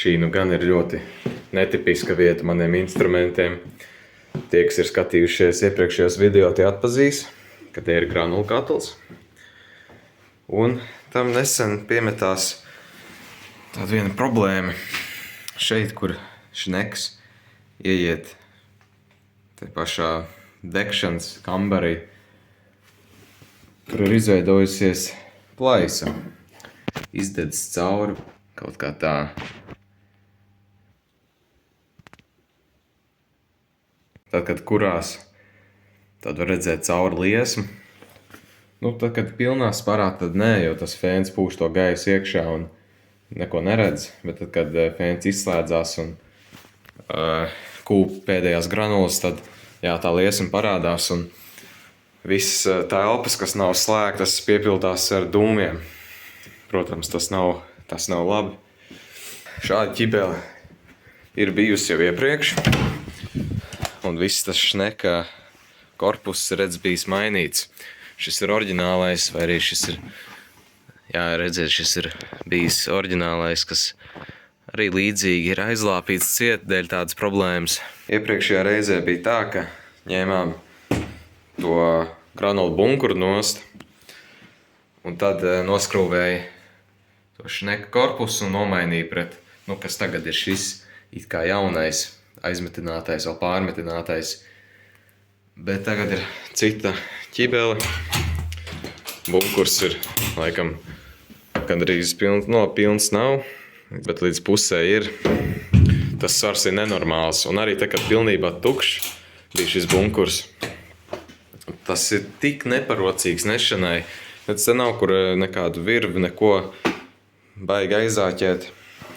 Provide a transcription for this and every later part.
Šī nu gan ir ļoti netipiska vieta maniem instrumentiem. Tie, kas ir skatījušies iepriekšējos video, tie atpazīs, ka tie ir granulu katls. Un tam nesen piemetās tāda viena problēma. Šeit, kur šneks ieiet te pašā degšanas kambarī, kur ir izveidojusies plaisa. Izdedzis cauri kaut kā tā. Tad, kad kurās, tad var redzēt cauri liesmu. Tad, kad pilnā sparā, tad nē, jo tas fēns pūš to gaisu iekšā un neko neredz. Bet tad, kad fēns izslēdzās un kūp pēdējās granulas, tad jā, tā liesma parādās un viss telpas, kas nav slēgtas, piepildās ar dūmiem. Protams, tas nav labi. Šāda ķibele ir bijusi jau iepriekš. Un viss tas šneka korpus redz bijis mainīts. Šis ir oriģinālais, vai arī šis ir, jā, redzēt, šis ir bijis oriģinālais, kas arī līdzīgi ir aizlāpīts ciet dēļ tādas problēmas. Iepriekšējā reizē bija tā, ka ņēmām to granulu bunkuru nost, un tad noskrūvēja to šneka korpusu un nomainīja pret, kas tagad ir šis it kā jaunais, aizmetinātais, vēl pārmetinātais. Bet tagad ir cita ķibele. Bunkurs ir, laikam, gandrīz pilns nav, bet līdz pusē ir. Tas svars ir nenormāls. Un arī te, kad pilnībā tukšs bija šis bunkurs, tas ir tik neparocīgs nešanai. Tas te nav kur nekādu virvi, neko baigi aizāķēt.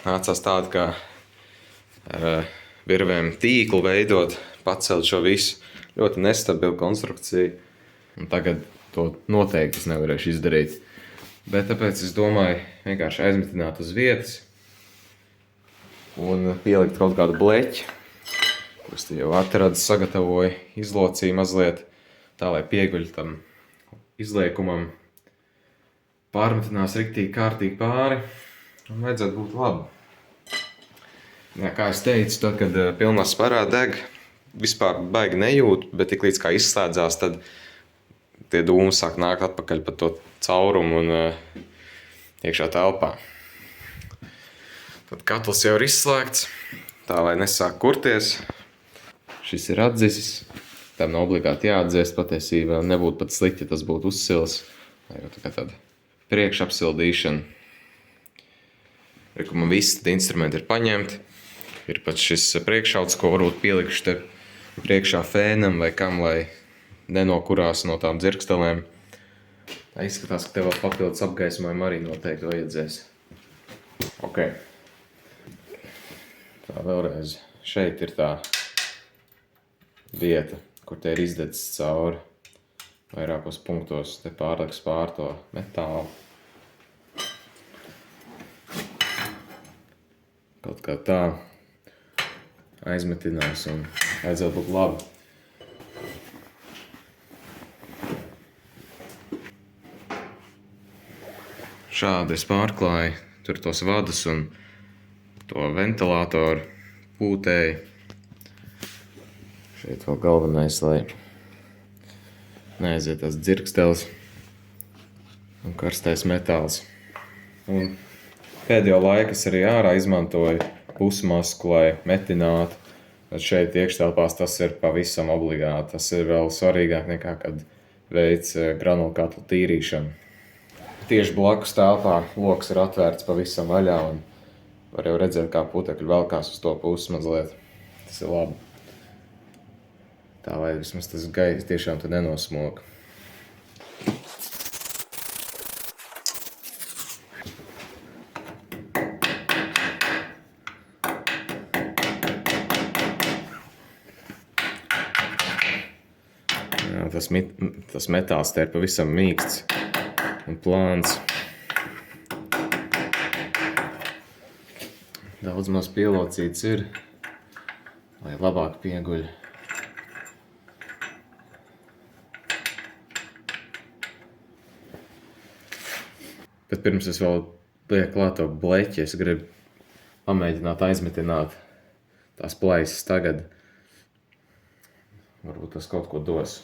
Nācās tādu kā ar virvēm tīklu veidot, pacelt šo visu. Ļoti nestabila konstrukcija. Un tagad to noteikti es nevarēšu izdarīt. Bet tāpēc es domāju vienkārši aizmetināt uz vietas un pielikt kaut kādu bleķi, kurus te jau atradu, sagatavoju, izlocīju mazliet, tā lai pieguļ tam izliekumam. Pārmetinās riktīgi kārtīgi pāri un vajadzētu būt labi. Jā, kā es teicu, tad, kad pilnā sparā deg, vispār baigi nejūt, bet tik līdz kā izslēdzās, tad tie dūmi sāk nākt atpakaļ pa to caurumu un iekšā telpā. Tad katls jau ir izslēgts, tā lai nesāk kurties. Šis ir atdzisis, tam nav obligāti jāatdzēst patiesībā, nebūtu pat slikti, ja tas būtu uzsils. Vai tā kā tāda priekšapsildīšana. Reku man visi instrumenti ir paņemti. Ir pat šis priekšauts, ko varbūt pielikšu te priekšā fēnam vai kam, lai nenokurās no tām dzirkstelēm. Tā izskatās, ka tev vēl papildus apgaismojumu arī noteikti vajadzēs. Ok. Tā vēlreiz. Šeit ir tā vieta, kur te ir izdedzis cauri vairākos punktos. Te pārliks pār to metālu. Kaut kā tā aizmetinās un vajadzētu būt labi. Šādi es pārklāju tur tos vadus un to ventilātoru pūtēju. Šeit vēl galvenais, lai neaiziet tās dzirksteles un karstais metāls. Un pēdējo laiku es arī ārā izmantoju pusmasku, lai metinātu. Bet šeit iekštelpās tas ir pavisam obligāti. Tas ir vēl svarīgāk nekā, kad veic granulu katlu tīrīšanu. Tieši blakus telpā loks ir atvērts pavisam vaļā un var jau redzēt, kā putekļi velkās uz to pusi mazliet. Tas ir labi. Tā lai vismaz tas gaiss tiešām te nenosmoka. Tas metāls te ir pavisam mīksts un plāns. Daudz maz pielocīts ir, lai labāk pieguļ. Bet pirms es vēl lieku klāt to bleķi, es gribu pamēģināt aizmitināt tās plaisas tagad. Varbūt tas kaut ko dos.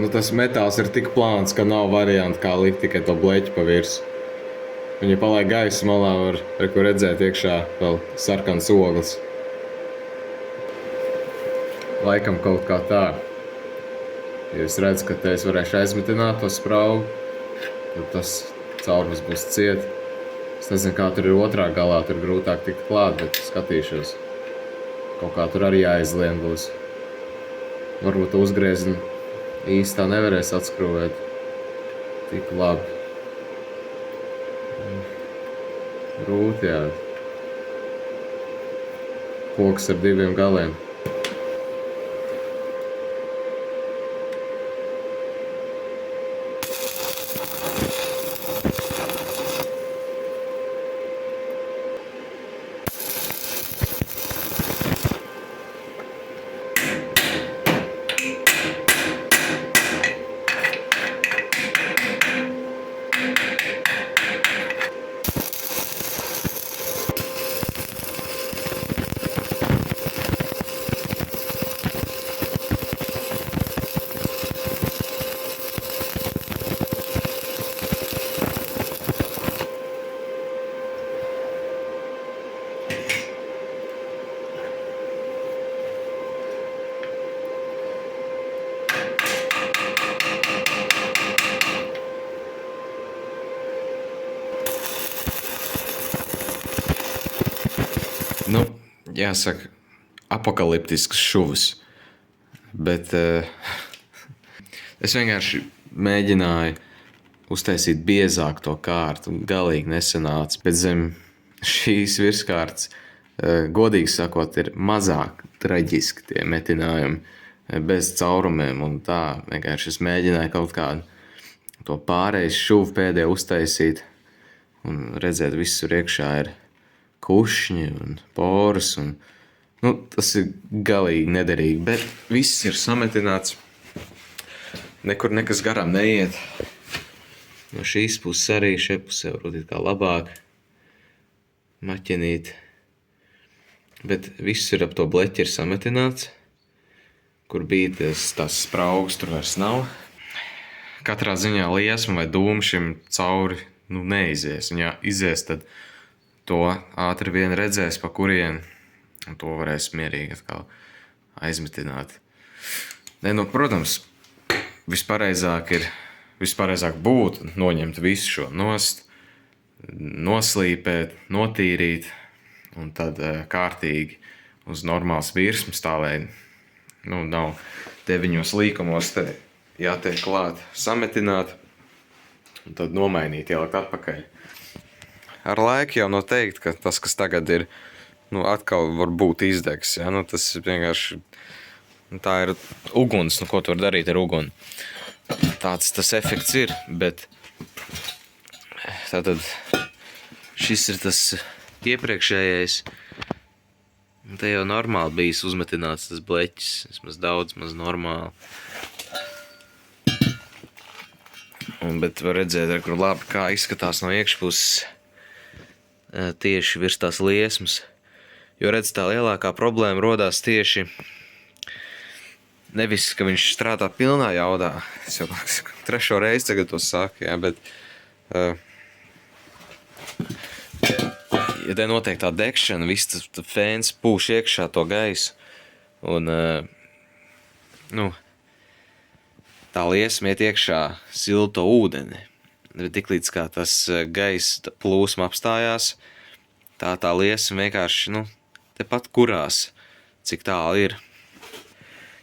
Tas metāls ir tik plāns, ka nav varianti, kā likt tikai to bleķi pa virsu. Un, ja palaik gaisu malā, var redzēt iekšā vēl sarkans ogles. Laikam kaut kā tā. Ja es redzu, ka te es varēšu aizmitināt to spraugu, tad tas caurums būs ciet. Es nezinu, kā tur ir otrā galā, tur grūtāk tikt klāt, bet skatīšos. Kaut kā tur arī jāizlien būs. Varbūt uzgriezni īstā nevarēs atskrūvēt tik labi. Grūti, jā. Koks ar 2 galiem. Jāsaka, apokaliptisks šuvs, bet es vienkārši mēģināju uztaisīt biezāk to kārtu un galīgi nesanāca. Bet zem šīs virskārtas, godīgi sakot, ir mazāk traģiski tie metinājumi bez caurumiem un tā. Vienkārši es mēģināju kaut kādu to pārējais šuvu pēdējo uztaisīt un redzēt, visur iekšā ir kušņi un poras. Tas ir galīgi nederīgi, bet viss ir sametināts. Nekur nekas garām neiet. No šīs puses arī, šeit pusē varbūt kā labāk maķinīt. Bet viss ir ap to bleķi ir sametināts. Kur bija tās spraugas, tur vairs nav. Katrā ziņā liesma vai dūma šim cauri neizies. Un ja izies, tad to ātri vien redzēs, pa kurieni, un to varēs mierīgi atkal aizmitināt. Protams, vispareizāk būtu noņemt visu šo nost, noslīpēt, notīrīt, un tad kārtīgi uz normāls virsmas tā, lai nav 9 līkumos te jātiek klāt sametināt, un tad nomainīt, ielikt atpakaļ. Ar laiku jau noteikti, ka tas, kas tagad ir, atkal var būt izdegs. Ja? Tas vienkārši, tā ir uguns, ko tu var darīt ar uguni. Tāds tas efekts ir, bet tātad šis ir tas iepriekšējais. Te jau normāli bijis uzmetināts tas bleķis, vismaz daudz, maz normāli. Bet var redzēt, kur labi kā izskatās no iekšpuses. Tieši virs tās liesmas, jo redz, tā lielākā problēma rodās tieši nevis, ka viņš strādā pilnā jaudā. Es jau 3. reizi tagad to saku, jā, bet ja te notiek tā degšana, viss tas fēns pūš iekšā to gaisu un tā liesma iet iekšā silto ūdeni. Bet tiklīdz kā tas gaisa plūsma apstājās, tā liesma vienkārši tepat kurās, cik tālu ir.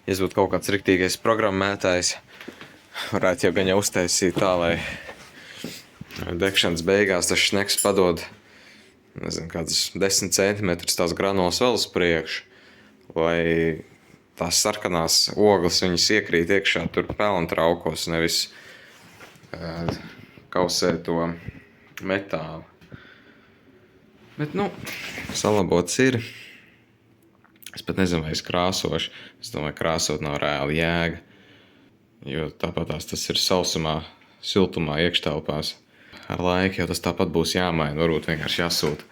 Ja es būtu kaut kāds riktīgais programmētājs, varētu jau gan jau uztaisīt tā, lai degšanas beigās tas šneks padod, nezinu, kādas 10 centimetrus tās granulas vēl uz priekšu, lai tās sarkanās ogles viņas iekrīt iekšā tur pelnu traukos, nevis kausē to metālu. Bet, salabots ir. Es pat nezinu, vai es krāsošu. Es domāju, krāsot nav reāli jēga. Jo tāpatās tas ir sausumā, siltumā, iekštelpās. Ar laiku jau tas tāpat būs jāmaina. Varbūt vienkārši jāsūta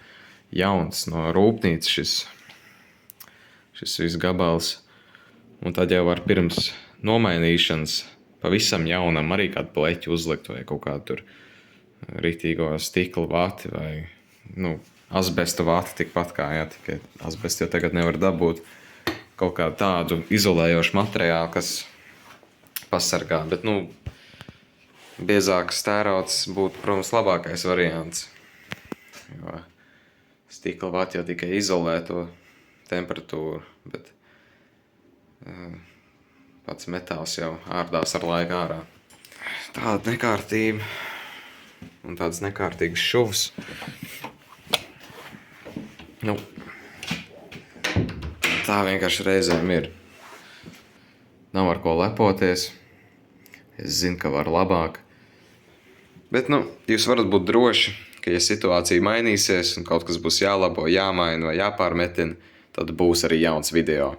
jauns no rūpnīcas šis viss gabals. Un tad jau var pirms nomainīšanas pavisam jaunam arī kādu pleķu uzlikt vai kaut kādu tur rītīgo stikla vati vai, asbestu vati tikpat kā, tikai asbestu jau tagad nevar dabūt. Kaut kādu tādu izolējošu materiālu, kas pasargā. Bet, biezāks tērauds būtu, protams, labākais variants. Jo stikla vati jau tikai izolē to temperatūru, bet pats metāls jau ārdās ar laiku ārā. Tāda nekārtība un tādas nekārtīgas šuvas. Tā vienkārši reizēm ir. Nav ar ko lepoties. Es zinu, ka var labāk. Bet, jūs varat būt droši, ka ja situācija mainīsies un kaut kas būs jālabo, jāmaina vai jāpārmetina, tad būs arī jauns video.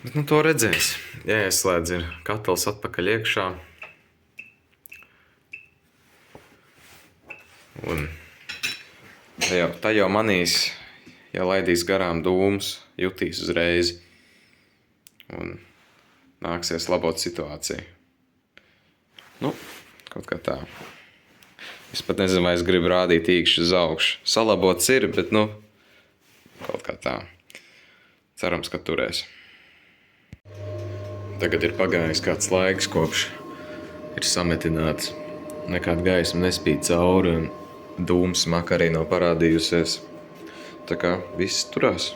Bet, to redzēs. Jāieslēdz ir katls atpakaļ iekšā. Un tā jau manīs, ja laidīs garām dūmus, jutīs uzreiz. Un nāksies labot situāciju. Kaut kā tā. Es pat nezinu, vai es gribu rādīt īkšķi uz augšu. Salabots ir, bet, kaut kā tā. Cerams, ka turēs. Tagad ir pagājis kāds laiks, kopš ir sametināts. Nekāda gaisma nespīd cauri un dūmu smaka arī nav parādījusies. Tā kā viss turās.